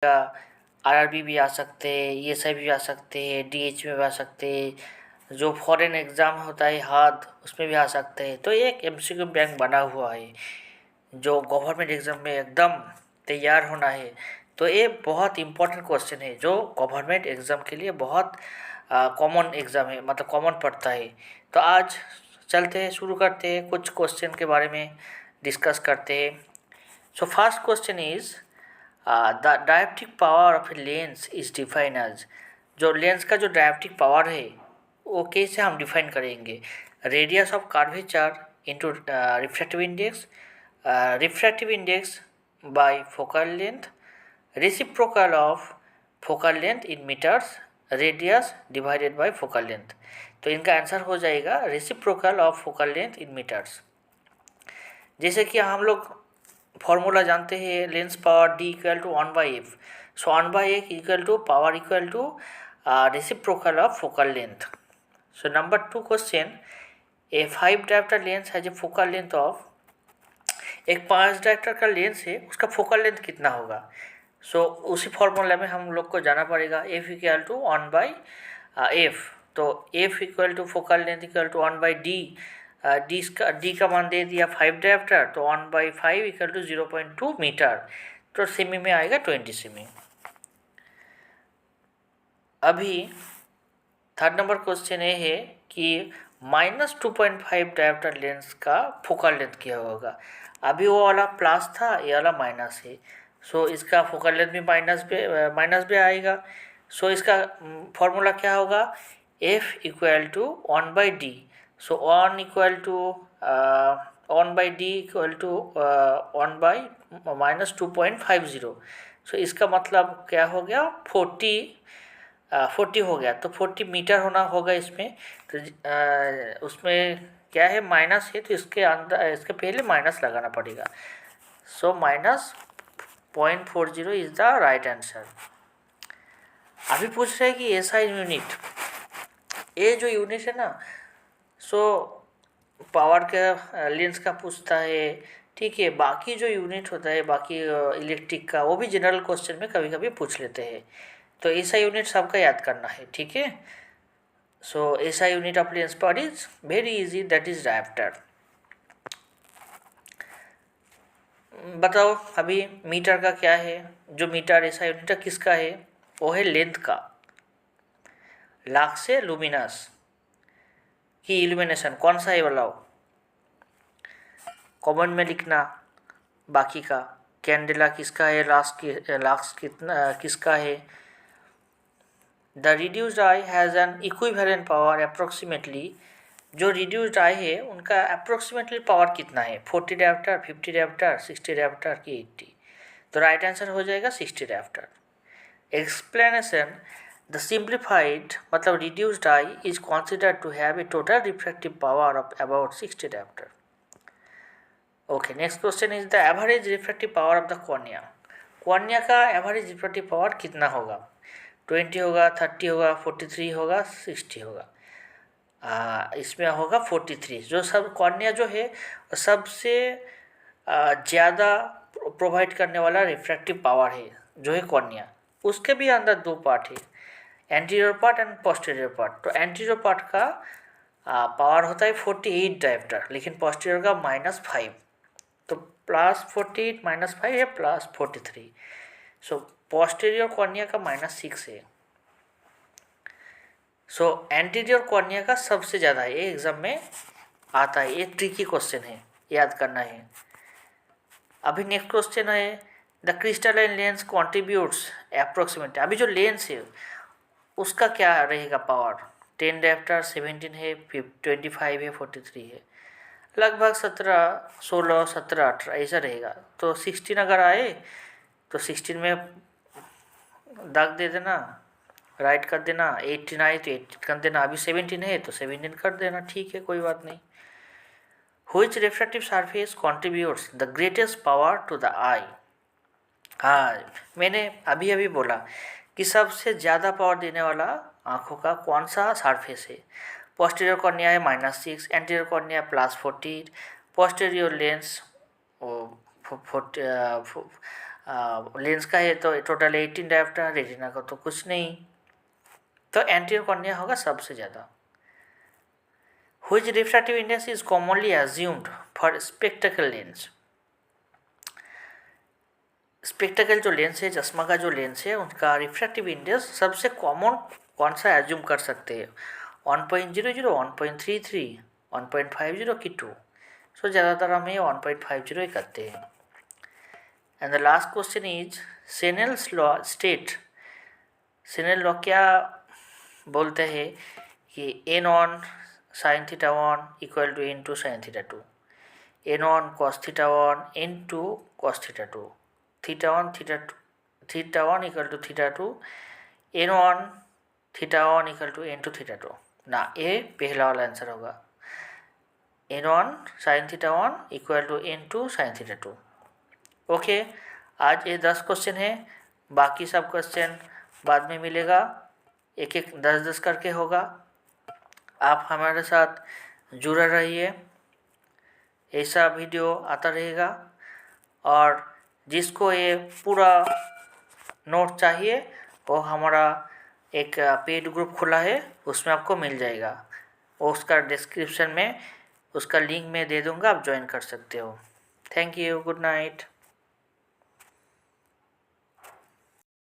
का आरआरबी भी आ सकते हैं, ईएसआई भी आ सकते हैं, डीएच में भी आ सकते हैं, जो फॉरेन एग्ज़ाम होता है हार्ड उसमें भी आ सकते हैं। तो ये एक एमसीक्यू बैंक बना हुआ है जो गवर्नमेंट एग्ज़ाम में एकदम तैयार होना है। तो ये बहुत इम्पोर्टेंट क्वेश्चन है जो गवर्नमेंट एग्ज़ाम के लिए बहुत कॉमन एग्ज़ाम है, मतलब कॉमन पड़ता है। तो आज चलते हैं, शुरू करते हैं, कुछ क्वेश्चन के बारे में डिस्कस करते हैं। So first question is the directive power of a lens is define as, जो लेंस का जो डायरेक्टिव पावर है वो कैसे हम डिफाइन करेंगे? Radius of curvature into refractive index by focal length, reciprocal of focal length in metres, radius divided by focal length. तो इनका आंसर हो जाएगा reciprocal of focal length in metres. जैसे कि हम लोग फॉर्मूला जानते हैं, lens power D equal to 1/f। So 1/f equal to power equal to reciprocal of focal length. So number 2 question, a 5 dioptre lens has a focal length of, एक 5 dioptre का lens है, उसका focal length कितना होगा? सो उसी formula में हम लोग को जाना पड़ेगा, एफ इक्वल टू 1/f। तो F equal to focal length equal to 1/d, D का मान दे दिया 5 डायप्टर, तो 1/5 इक्वल टू 0.2 मीटर। तो सेमी में आएगा 20 सेमी। अभी थर्ड नंबर क्वेश्चन ये है कि -2.5 डायप्टर लेंस का फोकल लेंथ क्या होगा? अभी वो वाला प्लस था, ये वाला माइनस है। सो इसका फोकल लेंथ भी माइनस भी आएगा। सो इसका फॉर्मूला क्या होगा? F equal to 1/d। So 1 equal to 1/d equal to 1/-2.50। So इसका मतलब क्या हो गया? 40 हो गया। तो 40 मीटर होना होगा इसमें। तो उसमें क्या है, माइनस है, तो इसके अंदर इसके पहले माइनस लगाना पड़ेगा। सो -0.40 इज द राइट आंसर। अभी पूछ रहे हैं कि एसआई यूनिट, ये जो यूनिट है ना, सो पावर का लेंस का पूछता है, ठीक है। बाकी जो यूनिट होता है, बाकी इलेक्ट्रिक का, वो भी जनरल क्वेश्चन में कभी कभी पूछ लेते हैं। तो ऐसा यूनिट सबका याद करना है, ठीक है। सो ऐसा unit of lens power is very easy, that is dioptre. बताओ अभी मीटर का क्या है? जो मीटर ऐसा यूनिट किसका है? वो है लेंथ का। लाख से लुमिनस की इल्यूमिनेशन कौन सा है बताओ? कमेंट में लिखना। बाकी का कैंडेला किसका है, लाक्स कितना किसका है? The reduced I has an equivalent power approximately, जो रिड्यूस्ड आई है उनका अप्रोक्सीमेटली पावर कितना है? 40 डायप्टर, 50 डायप्टर, 60 डायप्टर की 80? तो राइट आंसर हो जाएगा 60 डायप्टर। एक्सप्लेनेशन, द सिंप्लीफाइड मतलब reduced eye is considered to have a total refractive power of about 60 dioptre. Okay, next question is the average refractive power of the cornea. Cornea का average refractive power कितना होगा? 20 होगा, 30 होगा, 43 होगा, 60 होगा? इसमें होगा 43। जो सब कॉर्निया जो है सबसे ज़्यादा प्रोवाइड करने वाला रिफ्रैक्टिव पावर है जो है कॉर्निया। उसके भी अंदर दो पार्ट है, anterior part and posterior part. तो एंटीरियर पार्ट का पावर होता है 48 डायप्टर, लेकिन पोस्टीरियर का -5। तो +48 -5 है +43। सो पोस्टीरियर कॉर्निया का -6 है। सो एंटीरियर कॉर्निया का सबसे ज़्यादा है। ये एग्जाम में आता है, ये ट्रिकी क्वेश्चन है, याद करना है। अभी नेक्स्ट क्वेश्चन है, the crystalline lens contributes approximate. अभी जो लेंस है उसका क्या रहेगा पावर? 10 डायप्टर, 17 है, 25 है, 43 है, लगभग 17, 16, 17, 18 ऐसा रहेगा। तो 16 अगर आए तो 16 में दाग दे देना, राइट कर देना। 18 आए तो 18 कर देना। अभी 17 है तो 17 कर देना, ठीक है, कोई बात नहीं। Which refractive surface contributes the greatest power to the eye? हाँ, मैंने अभी अभी बोला कि सबसे ज़्यादा पावर देने वाला आँखों का कौन सा सरफेस है? पोस्टीरियर कॉर्निया है -6, anterior cornea +14, posterior lens lens का है तो टोटल 18 डायोप्टर, रेटिना का तो कुछ नहीं, तो एंटीरियर कॉर्निया होगा सबसे ज़्यादा। Which refractive index is commonly assumed for spectacle lens? Spectacle जो लेंस है, चश्मा का जो लेंस है, उनका रिफ्रैक्टिव इंडेक्स सबसे कॉमन कौन सा एज्यूम कर सकते हैं? 1.00, 1.33, 1.50 की 2। सो ज़्यादातर हम ये 1.50 ही करते हैं। And the last question is Snell's law state, Snell law क्या बोलते हैं कि n1 sin theta 1 equal to n2 sin theta 2, n1 cos theta 1 n2 cos theta 2, theta 1 equal to theta 2, n1 theta 1 equal to n2 theta 2 ना, ये पहला वाला answer होगा, n1 sin theta 1 equal to n2 sin theta 2। Okay, आज ये 10 question है, बाकी सब क्वेश्चन बाद में मिलेगा, एक एक 10-10 करके होगा। आप हमारे साथ जुड़े रहिए, ऐसा वीडियो आता रहेगा, और जिसको ये पूरा नोट चाहिए वो हमारा एक पेड ग्रुप खुला है, उसमें आपको मिल जाएगा, उसका डिस्क्रिप्शन में उसका लिंक मैं दे दूँगा, आप ज्वाइन कर सकते हो। Thank you, good night.